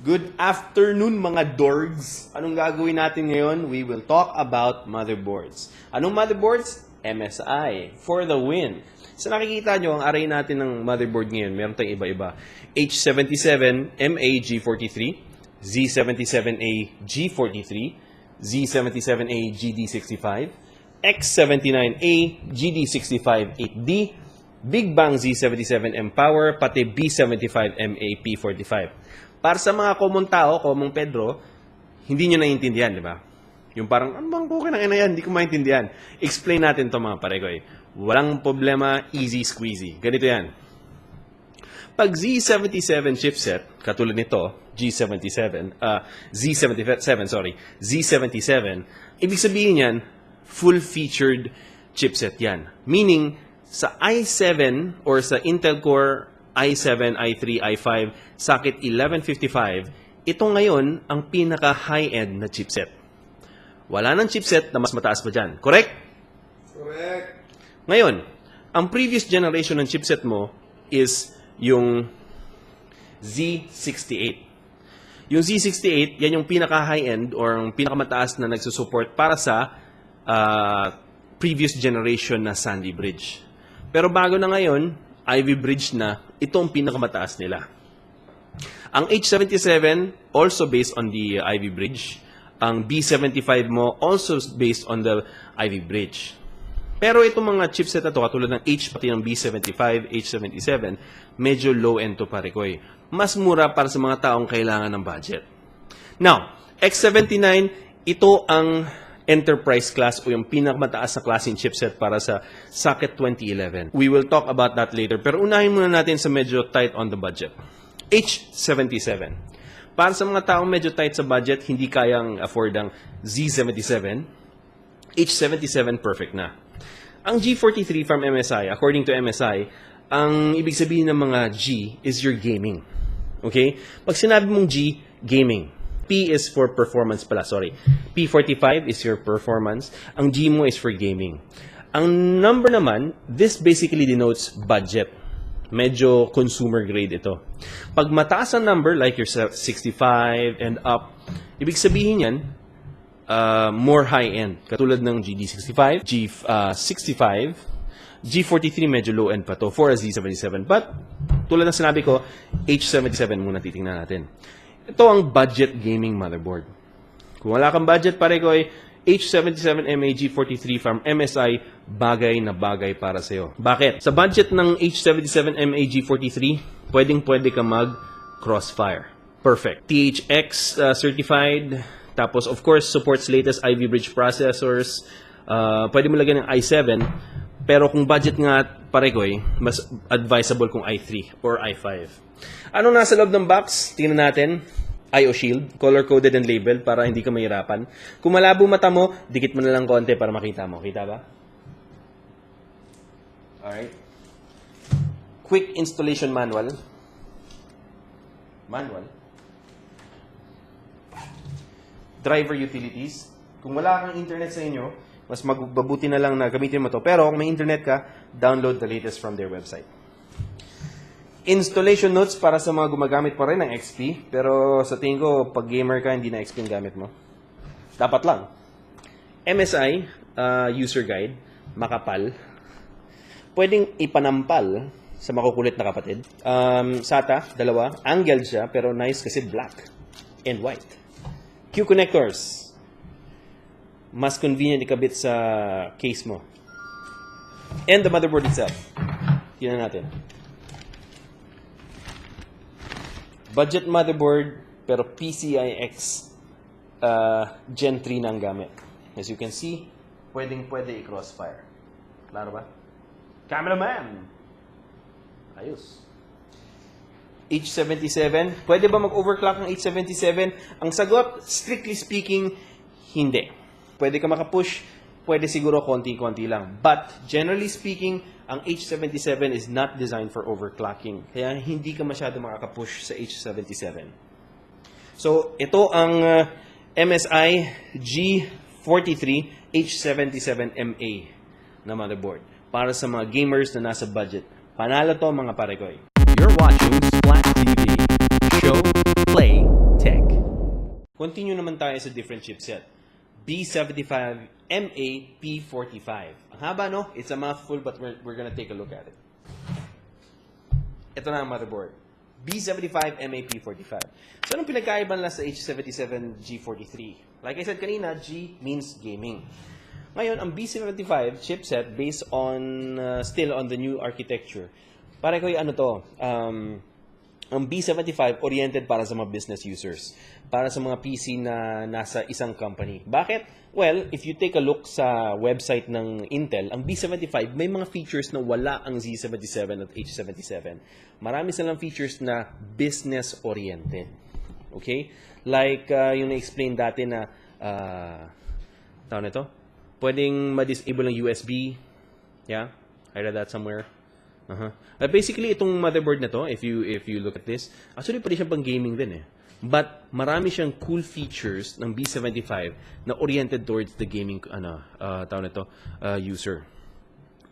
Good afternoon mga dorgs! Anong gagawin natin ngayon? We will talk about motherboards. Anong motherboards? MSI. For the win. So nakikita nyo, ang array natin ng motherboard ngayon, meron tayong iba-iba. H77MA G43, Z77A G43, Z77A GD65, X79A GD65 8D, Big Bang Z77M Power, pati B75MA P45. Para sa mga common tao, common Pedro, hindi nyo naiintindihan, di ba? Yung parang, ano bang bukin ng ina yan? Hindi ko maintindihan. Explain natin to mga parekoy. Walang problema, easy squeezy. Ganito yan. Pag Z77 chipset, katulad nito, Z77, ibig sabihin yan, full-featured chipset yan. Meaning, sa i7 or sa Intel Core i7, i3, i5, socket 1155, ito ngayon ang pinaka-high-end na chipset. Wala nang chipset na mas mataas pa dyan. Correct? Correct. Ngayon, ang previous generation ng chipset mo is yung Z68. Yung Z68, yan yung pinaka-high-end or yung pinaka-mataas na nagsusupport para sa previous generation na Sandy Bridge. Pero bago na ngayon, Ivy Bridge na, ito ang pinakamataas nila. Ang H77, also based on the Ivy Bridge. Ang B75 mo, also based on the Ivy Bridge. Pero itong mga chipset na to, katulad ng H, pati ng B75, H77, medyo low-end to parekoy. Mas mura para sa mga taong kailangan ng budget. Now, X79, ito ang enterprise class o yung pinakamataas na klaseng chipset para sa socket 2011. We will talk about that later. Pero unahin muna natin sa medyo tight on the budget. H77. Para sa mga taong medyo tight sa budget, hindi kayang afford ang Z77, H77 perfect na. Ang G43 from MSI, according to MSI, ang ibig sabihin ng mga G is your gaming. Okay? Pag sinabi mong G, gaming. P is for performance pala, sorry. P45 is your performance. Ang G mo is for gaming. Ang number naman, this basically denotes budget. Medyo consumer grade ito. Pag mataas ang number, like your 65 and up, ibig sabihin yan, more high-end. Katulad ng GD65, G65, G43 medyo low-end pa to for a Z77. But, tulad ng sinabi ko, H77 muna titingnan natin. Ito ang budget gaming motherboard. Kung wala kang budget, parekoy, H77MA G43 from MSI, bagay na bagay para sa'yo. Bakit? Sa budget ng H77MA G43, pwedeng-pwede ka mag-crossfire. Perfect. THX certified. Tapos, of course, supports latest Ivy Bridge processors. Pwede mo lagyan ng i7. Pero kung budget nga, parekoy, mas advisable kung i3 or i5. Anong nasa loob ng box? Tingnan natin. I/O shield, color-coded and labeled para hindi ka mahirapan. Kung malabo mata mo, dikit mo na lang konti para makita mo. Kita ba? Alright. Quick installation manual. Driver utilities. Kung wala kang internet sa inyo, mas magbabuti na lang na gamitin mo to. Pero kung may internet ka, download the latest from their website. Installation notes para sa mga gumagamit pa rin ng XP. Pero sa tingin ko, pag gamer ka, hindi na XP ang gamit mo. Dapat lang. MSI, user guide, makapal. Pwedeng ipanampal sa makukulit na kapatid. SATA, dalawa. Angled siya, pero nice kasi black and white. Q connectors. Mas convenient ikabit sa case mo. And the motherboard itself. Tingnan natin. Budget motherboard, pero PCIe Gen 3 na ang gamit. As you can see, pwedeng-pwede i-crossfire. Klaro ba? Cameraman! Ayos. H77, pwede ba mag-overclock ng H77? Ang sagot, strictly speaking, hindi. Pwede ka makapush, pwede siguro konti-konti lang. But, generally speaking, ang H77 is not designed for overclocking. Kaya hindi ka masyado makakapush sa H77. So, ito ang MSI G43 H77MA na motherboard. Para sa mga gamers na nasa budget. Panalo to mga parekoy. You're watching Splat TV. Show, play, continue naman tayo sa different chipset. B75MAP45. Ang haba, no? It's a mouthful, but we're gonna take a look at it. Ito na ang motherboard. B75MAP45. So, anong pinagkaiba nila sa H77G43? Like I said kanina, G means gaming. Ngayon, ang B75 chipset based on, still on the new architecture. Pare ko yung ano to, ang B75 oriented para sa mga business users. Para sa mga PC na nasa isang company. Bakit? Well, if you take a look sa website ng Intel, ang B75 may mga features na wala ang Z77 at H77. Marami silang features na business-oriented. Okay? Like yung na-explain dati na, tawag nito? Pwedeng ma-disable ang USB. Yeah? I read that somewhere. Basically, itong motherboard na to, if you look at this, actually pwede siyang pang gaming din eh. But marami siyang cool features ng B75 na oriented towards the gaming tawag nito, user.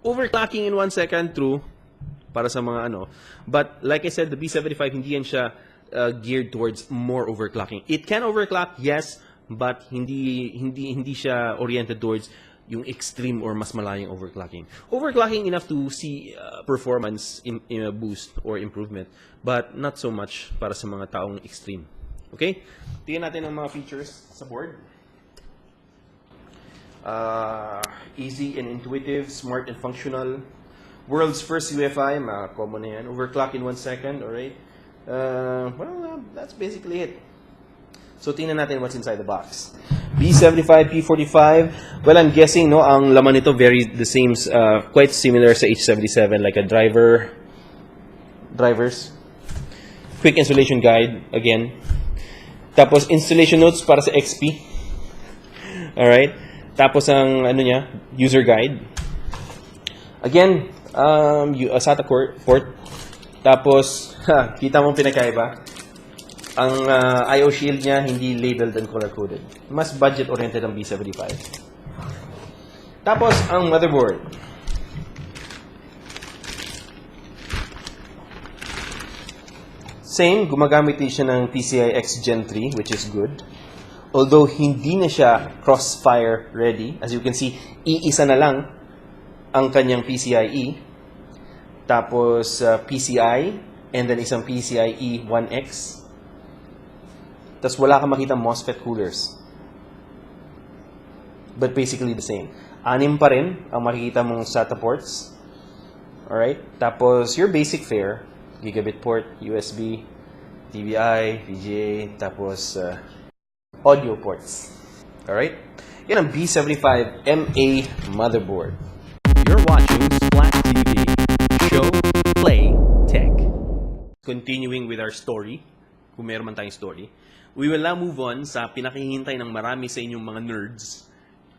Overclocking in 1 second, true, para sa mga But like I said, the B75 hindi yan siya geared towards more overclocking. It can overclock, yes, but hindi siya oriented towards yung extreme or mas malayang overclocking. Overclocking enough to see performance in a boost or improvement, but not so much para sa mga taong extreme. Okay? Tingnan natin ang mga features sa board. Easy and intuitive, smart and functional. World's first UEFI, common na yan. Overclock in 1 second, alright? That's basically it. So, tingnan natin what's inside the box. B75, P45. Well, I'm guessing, no, ang laman nito very the same, quite similar sa H77, like a drivers. Quick installation guide, again. Tapos, installation notes para sa XP. Alright? Tapos, ang, user guide. Again, SATA port. Tapos, kita mong pinakaiba. Ang I/O shield niya hindi labeled and color-coded. Mas budget-oriented ang B75. Tapos, ang motherboard. Same, gumagamit din siya ng PCI X Gen 3, which is good. Although, hindi na siya crossfire ready. As you can see, iisa na lang ang kanyang PCIe. Tapos, PCI, and then isang PCIe 1X. Tapos wala kang makita MOSFET coolers. But basically the same. 6 pa rin ang makikita mong SATA ports. Alright? Tapos your basic fare, gigabit port, USB, TVI, VGA, tapos audio ports. Alright? Yan ang B75MA motherboard. You're watching Splat TV. Show, play, tech. Continuing with our story, kung meron man tayong story, we will now move on sa pinakihintay ng marami sa inyong mga nerds,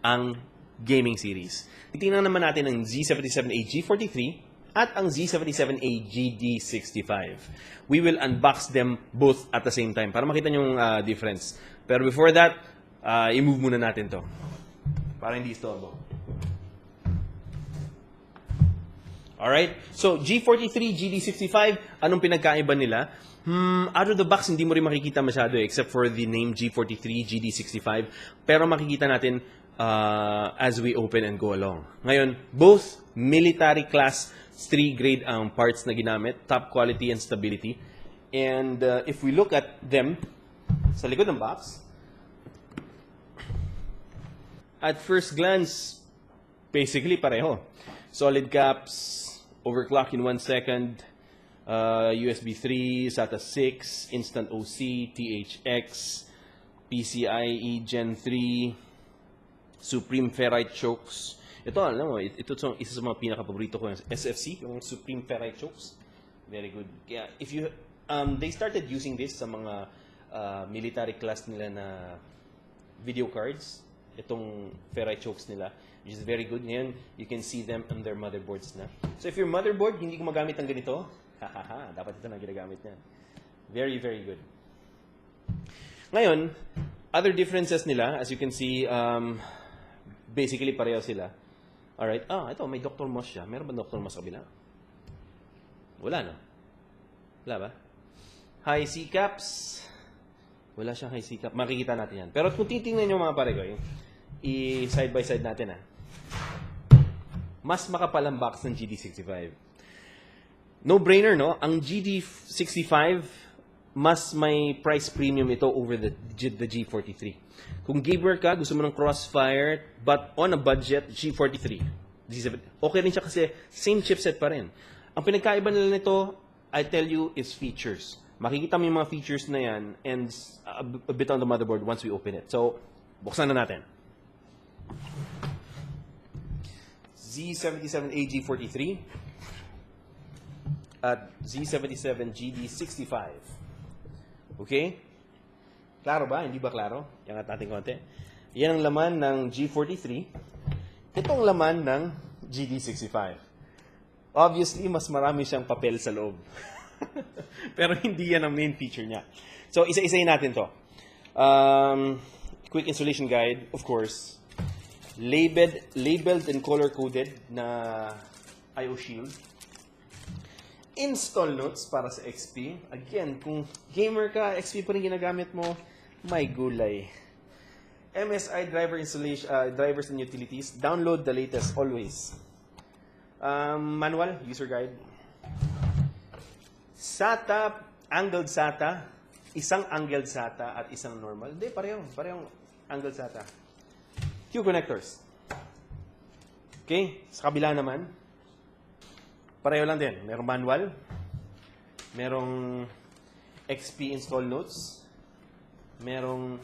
ang gaming series. Titingnan naman natin ang Z77A G43 at ang Z77A GD65. We will unbox them both at the same time para makita nyo yung difference. Pero before that, i-move muna natin to para hindi istorbo. Alright? So, G43, GD65, anong pinagkaiba nila? Out of the box, hindi mo rin makikita masyado except for the name G43, GD65. Pero makikita natin as we open and go along. Ngayon, both military class 3 grade ang parts na ginamit, top quality and stability. And if we look at them sa likod ng box, at first glance, basically pareho. Solid caps, overclock in 1 second, USB 3, SATA 6, Instant OC, THX, PCIe Gen 3, Supreme Ferrite chokes. Ito, alam mo, ito isa sa mga pinaka-paborito ko, yung SFC, yung Supreme Ferrite chokes. Very good. Yeah, if you, they started using this sa mga military class nila na video cards. Itong ferrite chokes nila, which is very good. Ngayon, you can see them on their motherboards na. So if your motherboard hindi gumagamit ng ganito, dapat ito na ginagamit niya. Very, very good. Ngayon, other differences nila, as you can see, basically pareho sila. Alright, ito, may Dr. Moss siya. Meron ba Dr. Moss sa kabila? Wala, no? Wala ba? High C caps, Wala siyang high C-cap. Makikita natin yan. Pero kung titingnan nyo mga pare ko, i-side by side natin mas makapal ang box ng GD65. No-brainer, no? Ang GD65, mas may price premium ito over the G43. Kung gamer ka, gusto mo ng crossfire, but on a budget, G43. G7, okay rin siya kasi same chipset pa rin. Ang pinagkaiba nila nito, I tell you, is features. Makikita mo yung mga features na yan and a bit on the motherboard once we open it. So, buksan na natin. Z77AG43 at Z77GD65. Okay? Klaro ba? Hindi ba klaro? Yan at natin konti. Yan ang laman ng G43. Ito ang laman ng GD65. Obviously, mas marami siyang papel sa loob. Pero hindi yan ang main feature niya. So, isa-isayin natin to. Quick installation guide, of course. Labeled and color-coded na I/O shield. Install notes para sa XP. Again, kung gamer ka, XP pa rin ginagamit mo, may gulay. MSI driver installation, drivers and utilities. Download the latest always. Manual, user guide. SATA, angled SATA. Isang angled SATA at isang normal. Hindi, parehong angled SATA. Q connectors. Okay, sa kabila naman, pareho lang din. Merong manual, merong XP install notes, merong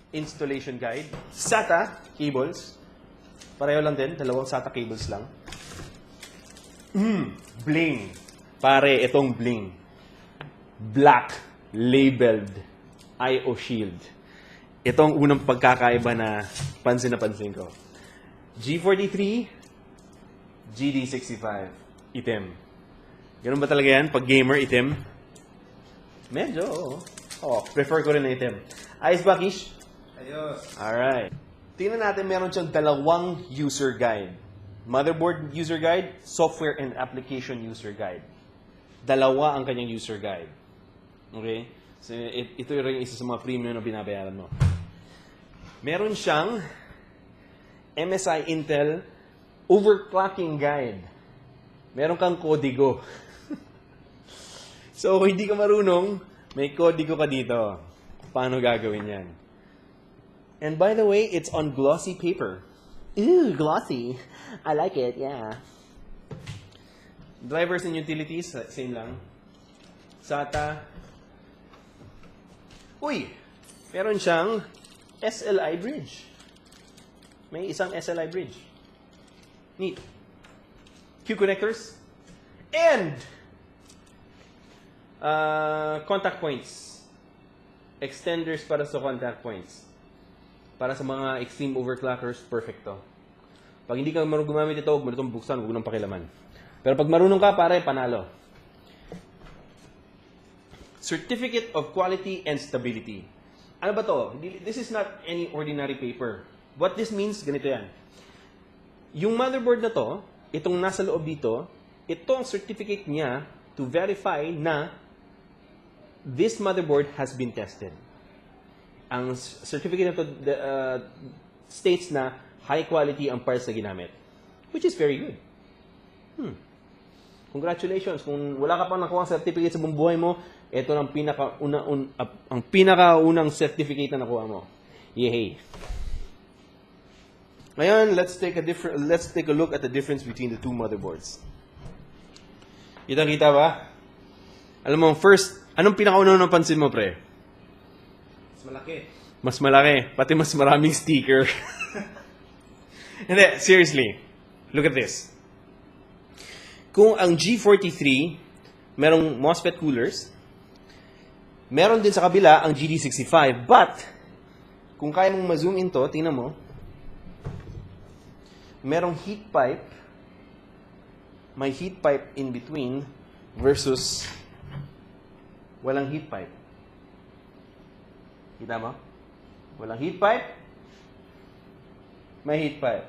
installation guide. SATA cables, pareho lang din. Dalawang SATA cables lang. Bling. Pare, itong bling. Black labeled I/O shield. Ito ang unang pagkakaiba na pansin ko. G43, GD65, itim. Ganun ba talaga yan? Pag gamer, itim? Medyo, oo. Prefer ko rin na itim. Ayos ba, Kish? Ayos. Alright. Tingnan natin, meron siyang dalawang user guide. Motherboard user guide, software and application user guide. Dalawa ang kanyang user guide. Okay? So, ito rin isa sa mga premium na binabayaran mo. Meron siyang MSI Intel overclocking guide. Meron kang kodigo. So, kung hindi ka marunong, may kodigo ka dito. Paano gagawin yan? And by the way, it's on glossy paper. Ew, glossy. I like it, yeah. Drivers and utilities, same lang. SATA. Meron siyang SLI bridge. May isang SLI bridge. Neat. Q connectors. And contact points. Extenders para sa contact points. Para sa mga extreme overclockers, perfect to. Pag hindi ka marunong gumamit ito, huwag mo itong buksan, huwag mo nang pakilaman. Pero pag marunong ka, pare, panalo. Certificate of Quality and Stability. Ano ba to? This is not any ordinary paper. What this means, ganito yan. Yung motherboard na to, itong nasa loob dito, ito ang certificate niya to verify na this motherboard has been tested. Ang certificate na to states na high quality ang parts na ginamit. Which is very good. Congratulations. Kung wala ka pang nakuha ang certificate sa buong buhay mo, ito ang pinakaunang certificate na nakuha mo. Yay! Ngayon, let's take a look at the difference between the two motherboards. Kita ba? Alam mo, first, anong pinakaunang napansin mo, pre? Mas malaki. Mas malaki. Pati mas maraming sticker. Hindi, seriously. Look at this. Kung ang G43, merong MOSFET coolers, meron din sa kabila ang GD65. But, kung kaya mong ma-zoom in to, tingnan mo, merong heat pipe, may heat pipe in between versus walang heat pipe. Kita mo? Walang heat pipe, may heat pipe.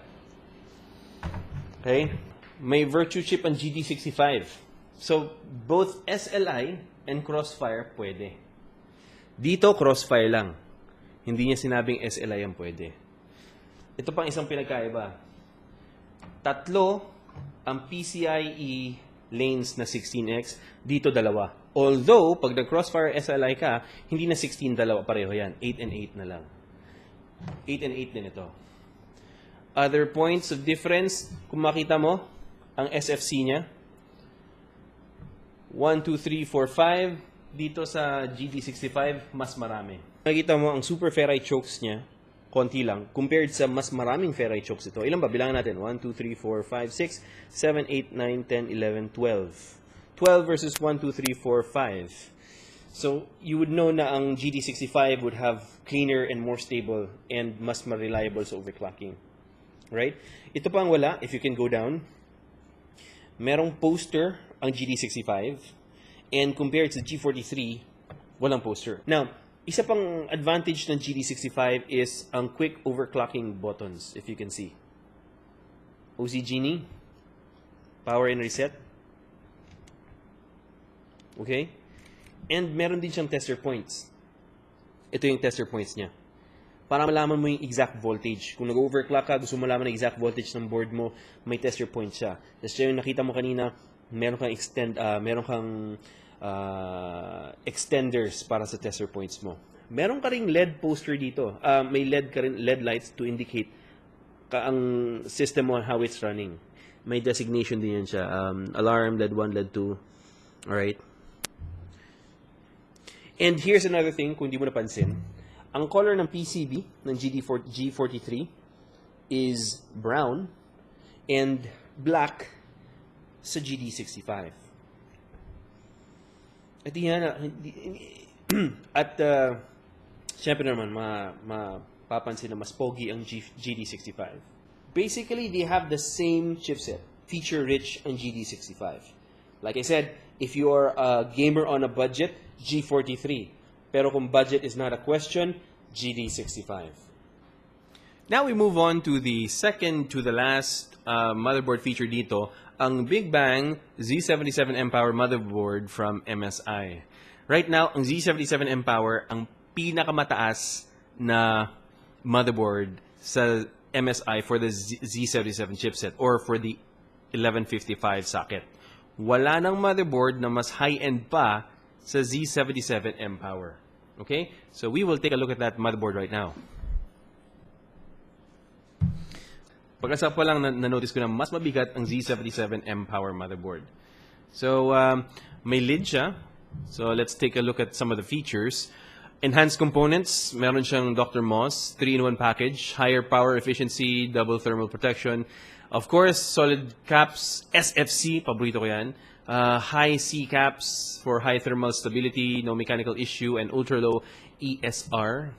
Okay? May virtue chip ang GD65. So, both SLI and Crossfire pwede. Dito, crossfire lang. Hindi niya sinabing SLI ang pwede. Ito pang isang pinagkaiba. Tatlo ang PCIe lanes na 16X, dito dalawa. Although, pag nag-crossfire SLI ka, hindi na 16, dalawa, pareho yan. 8 and 8 na lang. 8 and 8 din ito. Other points of difference, kung makita mo, ang SFC niya, 1, 2, 3, 4, 5. Dito sa GD65, mas marami. Nakita mo, ang super ferrite chokes niya, konti lang, compared sa mas maraming ferrite chokes ito. Ilan ba? Bilangan natin. 1, 2, 3, 4, 5, 6, 7, 8, 9, 10, 11, 12. 12 versus 1, 2, 3, 4, 5. So, you would know na ang GD65 would have cleaner and more stable and mas reliable sa overclocking. Right? Ito pa ang wala, if you can go down. Merong poster ang GD65 and compared sa G43, walang poster. Now, isa pang advantage ng GD65 is ang quick overclocking buttons, if you can see. OC Genie, power and reset. Okay? And meron din siyang tester points. Ito yung tester points niya. Para malaman mo yung exact voltage. Kung nag-overclock ka, gusto mo malaman ang exact voltage ng board mo, may tester point siya. Tapos yung nakita mo kanina, meron kang extenders para sa tester points mo. Meron ka ring LED poster dito. May LED ka rin, LED lights to indicate ang system mo how it's running. May designation din yan siya. Alarm, LED 1, LED 2. Alright? And here's another thing, kung di mo napansin. Ang color ng PCB ng G43 is brown and black sa GD65. At yan, at syempre naman, mapapansin na mas pogi ang GD65. Basically, they have the same chipset, feature-rich ang GD65. Like I said, if you are a gamer on a budget, G43. Pero kung budget is not a question, GD65. Now we move on to the second to the last motherboard feature dito, ang Big Bang Z77 M-Power motherboard from MSI. Right now, ang Z77 M-Power ang pinakamataas na motherboard sa MSI for the Z77 chipset or for the 1155 socket. Wala nang motherboard na mas high-end pa sa Z77 M-Power. Okay? So we will take a look at that motherboard right now. Pagkasa pa lang na-notice ko na mas mabigat ang Z77 M-Power motherboard. So, may lid siya. So, let's take a look at some of the features. Enhanced components, meron siyang Dr. Moss, 3-in-1 package, higher power efficiency, double thermal protection. Of course, solid caps, SFC, paborito ko yan. High C caps for high thermal stability, no mechanical issue, and ultra-low ESR.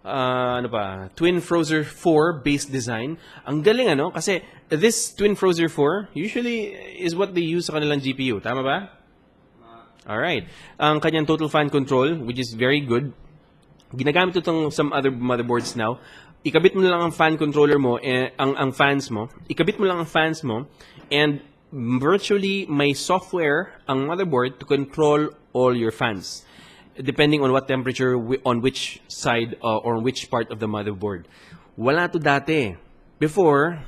Ano pa? Twin Frozer 4 base design. Ang galing ano? Kasi this Twin Frozer 4 usually is what they use sa kanilang GPU. Tama ba? Alright. Ang kanyang total fan control, which is very good. Ginagamit itong some other motherboards now. Ikabit mo lang ang fan controller mo, ang fans mo. Ikabit mo lang ang fans mo, and virtually may software ang motherboard to control all your fans, depending on what temperature on which side or which part of the motherboard. Wala to dati. Before,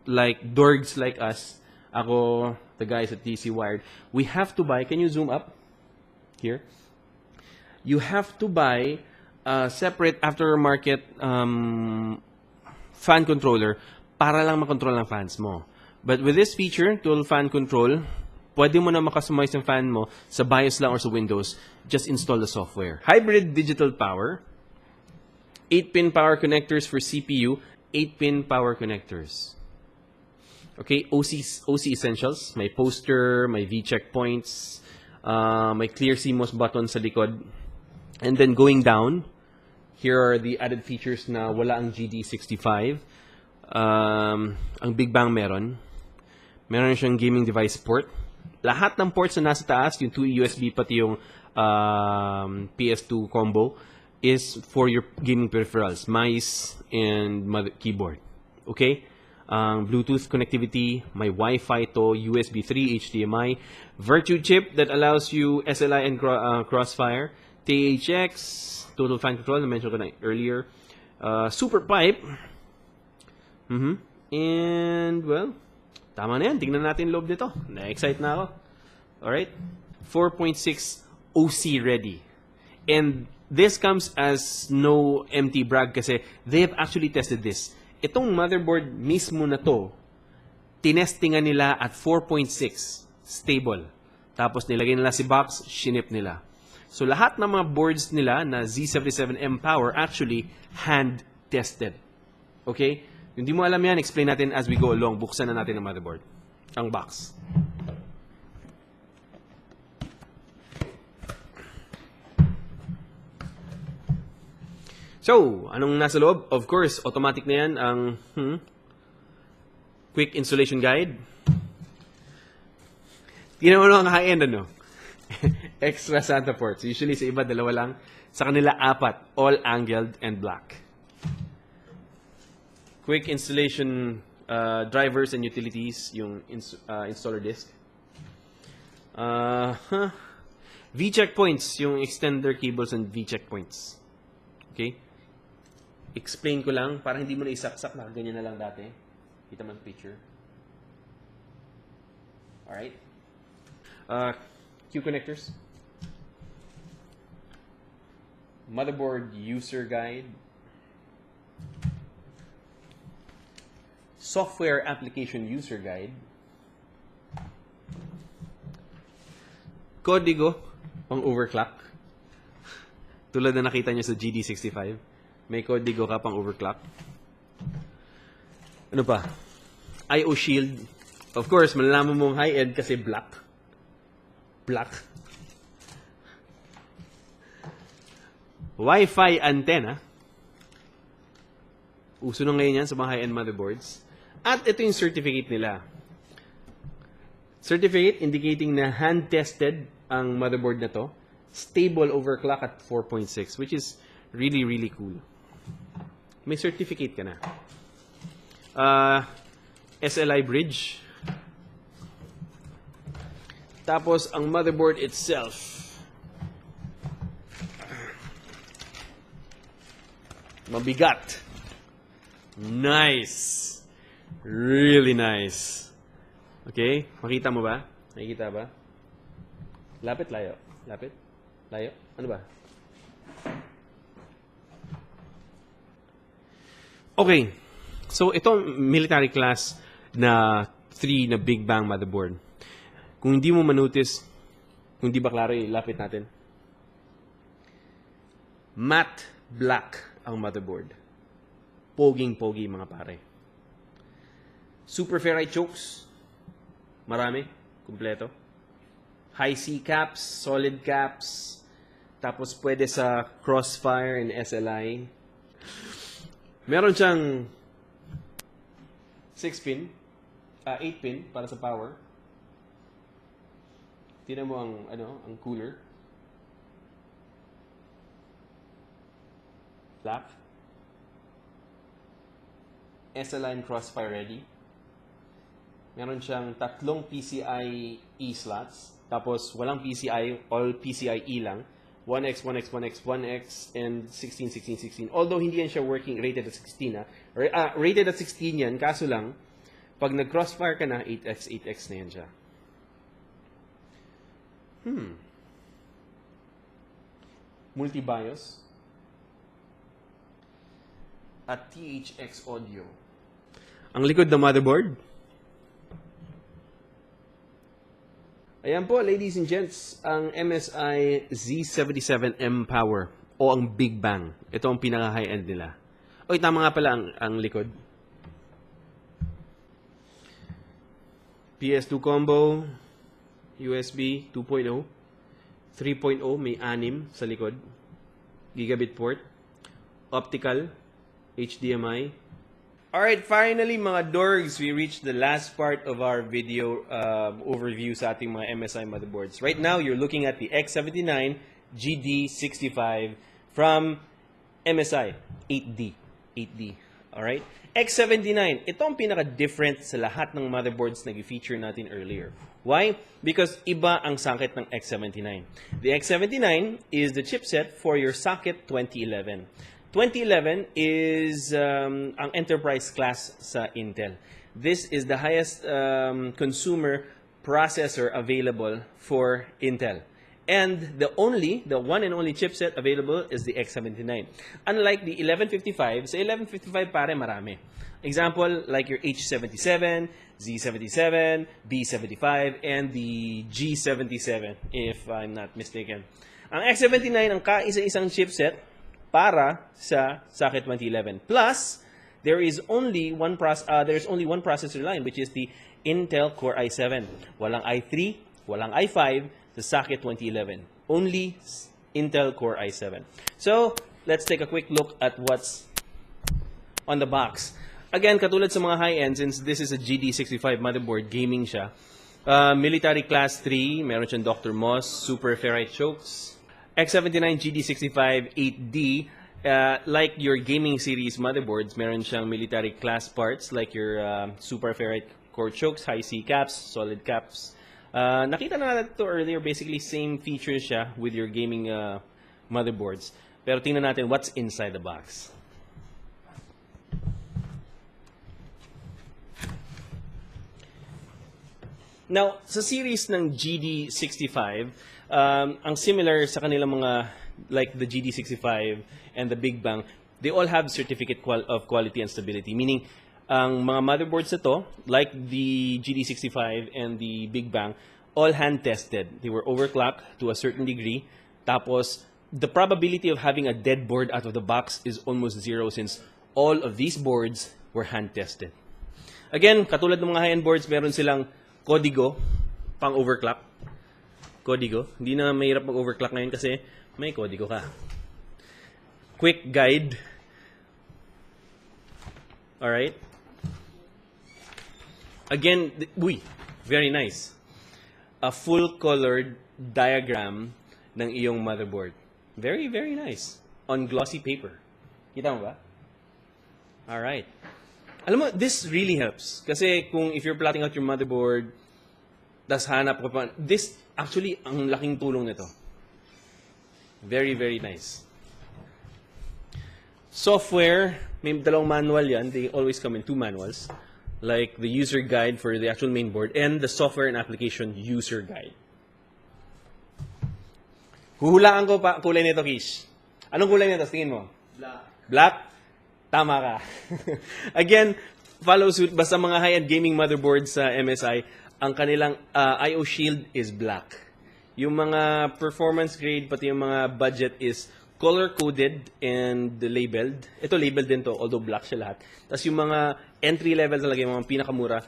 like dorgs like us, ako, the guys at TC Wired, we have to buy, can you zoom up? Here. You have to buy a separate aftermarket fan controller para lang makontrol ang fans mo. But with this feature, dual fan control, pwede mo na makastomize yung fan mo sa BIOS lang or sa Windows. Just install the software. Hybrid digital power. 8-pin power connectors for CPU. 8-pin power connectors. Okay, OC essentials. May poster, may V-check points, may clear CMOS button sa likod. And then going down, here are the added features na wala ang GD65. Ang Big Bang meron. Meron siyang gaming device port. Lahat ng ports na nasa taas, yung 2 USB pati yung PS2 combo, is for your gaming peripherals, mice and keyboard. Okay? Bluetooth connectivity, may Wi-Fi to, USB 3, HDMI, Virtue chip that allows you SLI and crossfire, THX, total fan control, na-mention ko na earlier. Super pipe. And, well, tama na yan. Tingnan natin loob nito. Na-excite na ako. Alright? 4.6 OC ready. And this comes as no empty brag kasi they have actually tested this. Itong motherboard mismo na to, tinestingan nila at 4.6 stable. Tapos nilagay nila si box, shinip nila. So lahat ng mga boards nila na Z77M Power actually hand-tested. Okay? Kung di mo alam yan, explain natin as we go along. Buksan na natin ang motherboard. Ang box. So, anong nasa loob? Of course, automatic na yan ang quick installation guide. Tingnan mo ang high-end, ano? Extra SATA ports. Usually sa iba, dalawa lang. Sa kanila, 4. All angled and black. Quick installation drivers and utilities, yung installer disk. V-check points, yung extender cables and V-check points. Okay? Explain ko lang, para hindi mo na isaksak, nakaganyan na lang dati. Kita man picture. Alright. Q connectors. Motherboard user guide. Software application user guide. Kodigo pang overclock. Tulad na nakita nyo sa GD65. May kodigo ka pang overclock. Ano pa? I/O shield. Of course, malalaman mong high-end kasi black. Black. Wi-Fi antenna. Uso na ngayon yan sa mga high-end motherboards. At ito yung certificate nila. Certificate indicating na hand-tested ang motherboard na to. Stable overclock at 4.6, which is really, really cool. May certificate ka na. SLI bridge. Tapos, ang motherboard itself. Mabigat. Nice. Really nice. Okay? Makita mo ba? Nakikita ba? Lapit, layo. Lapit, layo. Ano ba? Okay. So, itong military class na 3 na Big Bang motherboard. Kung hindi mo manotice, kung hindi ba klaro, lapit natin. Matte black ang motherboard. Poging-pogi mga pare. Super ferrite chokes. Marami. Kumpleto. High C caps, solid caps. Tapos pwede sa crossfire and SLI. Meron siyang 6-pin, 8-pin para sa power. Tingnan mo ang cooler. Black. SLI and crossfire ready. Meron siyang 3 PCIe slots. Tapos walang PCI, all PCIe lang. 1X, 1X, 1X, 1X, and 16, 16, 16. Although hindi yan siya working rated at 16 rated at 16 yan, kaso lang, pag nag-crossfire ka na, 8X, 8X na yan siya. Multi-BIOS. At THX audio. Ang likod ng motherboard. Ayan po, ladies and gents, ang MSI Z77M Power o ang Big Bang. Ito ang pinaka-high-end nila. Oy, tama nga pala ang likod. PS2 combo, USB 2.0, 3.0, may 6 sa likod, gigabit port, optical, HDMI. Alright, finally mga dorgs, we reached the last part of our video overview sa ating mga MSI motherboards. Right now, you're looking at the X79 GD65 from MSI 8D. Alright? X79, ito ang pinaka-different sa lahat ng motherboards na i-feature natin earlier. Why? Because iba ang socket ng X79. The X79 is the chipset for your socket 2011. 2011 is ang enterprise class sa Intel. This is the highest consumer processor available for Intel. And the one and only chipset available is the X79. Unlike the 1155, sa 1155 pare marami. Example, like your H77, Z77, B75, and the G77, if I'm not mistaken. Ang X79 ang kaisa-isang chipset para sa socket 2011. Plus, there's only one processor line, which is the Intel Core i7. Walang i3, walang i5 sa socket 2011. Only Intel Core i7. So, let's take a quick look at what's on the box. Again, katulad sa mga high-end, since this is a GD65 motherboard, gaming siya, military class 3, meron siyang Dr. Moss, super ferrite chokes. X79 GD65 8D, like your gaming series motherboards, meron siyang military class parts like your super ferrite core chokes, high C caps, solid caps. Nakita na natin ito earlier, basically same features siya with your gaming motherboards. Pero tingnan natin what's inside the box. Now, sa series ng GD65, ang similar sa kanilang mga, like the GD65 and the Big Bang, they all have certificate of quality and stability. Meaning, ang mga motherboards na to, like the GD65 and the Big Bang, all hand-tested. They were overclocked to a certain degree. Tapos, the probability of having a dead board out of the box is almost zero since all of these boards were hand-tested. Again, katulad ng mga high-end boards, meron silang kodigo pang overclock. Kodigo. Hindi na mahirap mag-overclock ngayon kasi may kodigo ka. Quick guide. Alright. Again, very nice. A full-colored diagram ng iyong motherboard. Very, very nice. On glossy paper. Kita mo ba? Alright. Alam mo, this really helps. Kasi if you're plotting out your motherboard, tas hanap ko pa, this, actually, ang laking tulong nito. Very, very nice. Software, may dalawang manual yan. They always come in two manuals. Like the user guide for the actual main board and the software and application user guide. Huhulaan ko pa kulay nito, Kish. Anong kulay nito? Tingin mo? Black. Black? Tama ka. Again, follow suit. Basta mga high-end gaming motherboards sa MSI, ang kanilang I/O shield is black. Yung mga performance grade, pati yung mga budget is color-coded and labeled. Ito labeled din to, although black siya lahat. Tapos yung mga entry-level talaga, yung mga pinakamura,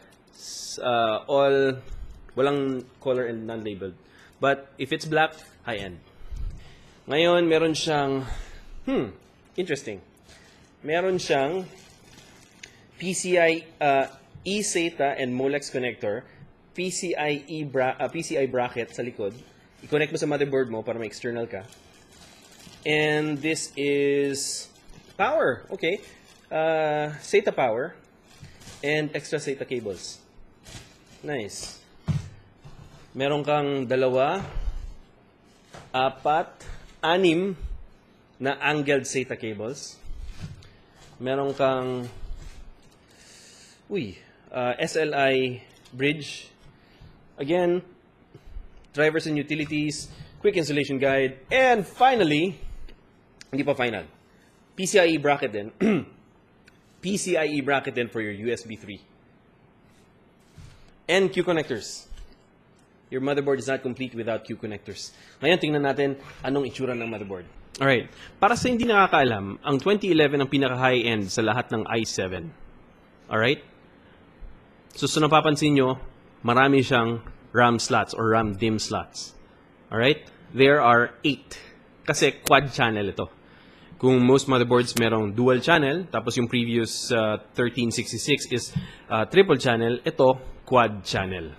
walang color and non-labeled. But if it's black, high-end. Ngayon, meron siyang, interesting. Meron siyang PCI eSATA and Molex connector, PCI bracket sa likod. I-connect mo sa motherboard mo para may external ka. And this is power. Okay. SATA power and extra SATA cables. Nice. Meron kang 2, 4, 6 na angled SATA cables. Meron kang SLI bridge. Again, drivers and utilities, quick installation guide, and finally, hindi pa final, PCIe bracket din. PCIe bracket din for your USB 3. And Q connectors. Your motherboard is not complete without Q connectors. Ngayon, tingnan natin anong itsura ng motherboard. Alright, para sa hindi nakakaalam, ang 2011 ang pinaka-high-end sa lahat ng i7. Alright? So napapansin nyo, marami siyang RAM slots or RAM DIMM slots. Alright? There are 8. Kasi quad channel ito. Kung most motherboards merong dual channel, tapos yung previous 1366 is triple channel, ito quad channel.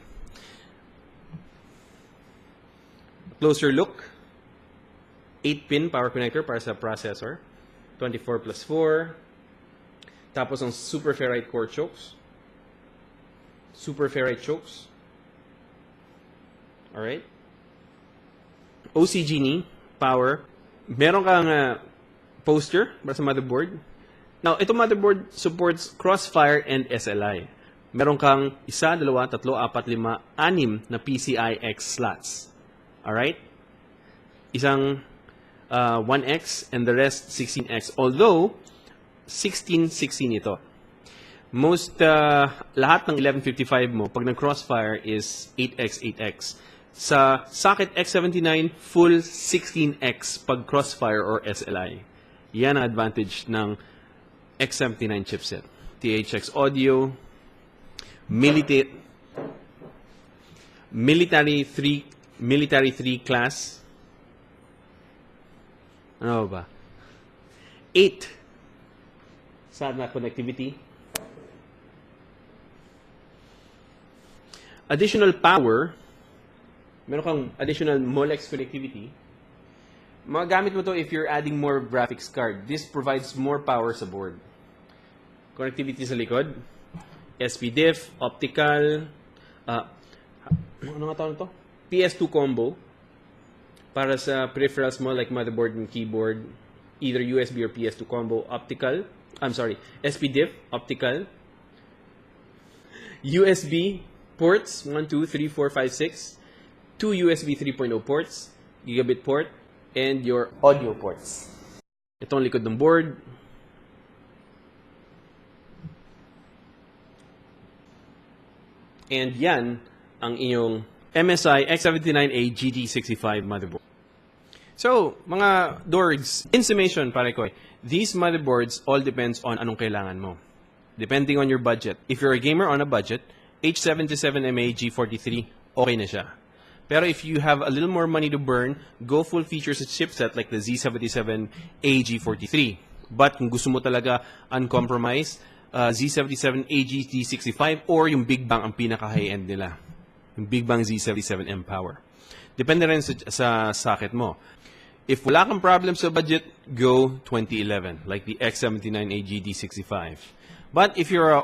Closer look. 8-pin power connector para sa processor. 24+4. Tapos ang super ferrite core chokes. Super ferrite chokes. Alright? OC Genie, power. Meron kang poster para sa motherboard. Now, itong motherboard supports Crossfire and SLI. Meron kang 1, 2, 3, 4, 5, 6 na PCI-X slots. Alright? Isang 1X and the rest 16X. Although, 16 ito. Most, lahat ng 1155 mo, pag nag-crossfire is 8X, 8X. Sa socket X79, full 16X pag crossfire or SLI. Yan ang advantage ng X79 chipset. THX audio, military 3 class. Ano ba? 8 SATA connectivity. Additional power. Meron kang additional Molex connectivity. Magagamit mo to if you're adding more graphics card. This provides more power sa board. Connectivity sa likod. SPDIF, optical, ano nga tawag to? PS2 combo. Para sa peripherals mo like motherboard and keyboard. Either USB or PS2 combo. Optical. SPDIF, optical. USB ports, 1, 2, 3, 4, 5, 6. 2 USB 3.0 ports, gigabit port, and your audio ports. Ito ang likod ng board. And yan ang inyong MSI X79A GT65 motherboard. So, mga dorgs, in summation, pare ko, these motherboards all depends on anong kailangan mo. Depending on your budget. If you're a gamer on a budget, H77MA G43, okay na siya. Pero if you have a little more money to burn, go full features chipset like the Z77A G43. But kung gusto mo talaga uncompromised, Z77A G65 or yung Big Bang ang pinaka-high-end nila. Yung Big Bang Z77M Power. Depende rin sa socket mo. If wala kang problem sa budget, go 2011, like the X79A GD65. But if you're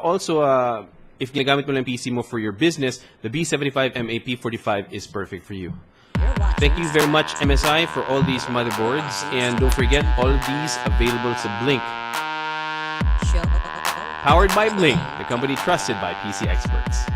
if ginagamit mo lang PC mo for your business, the B75MA P45 is perfect for you. Thank you very much, MSI, for all these motherboards. And don't forget, all of these available to Blink. Powered by Blink, the company trusted by PC experts.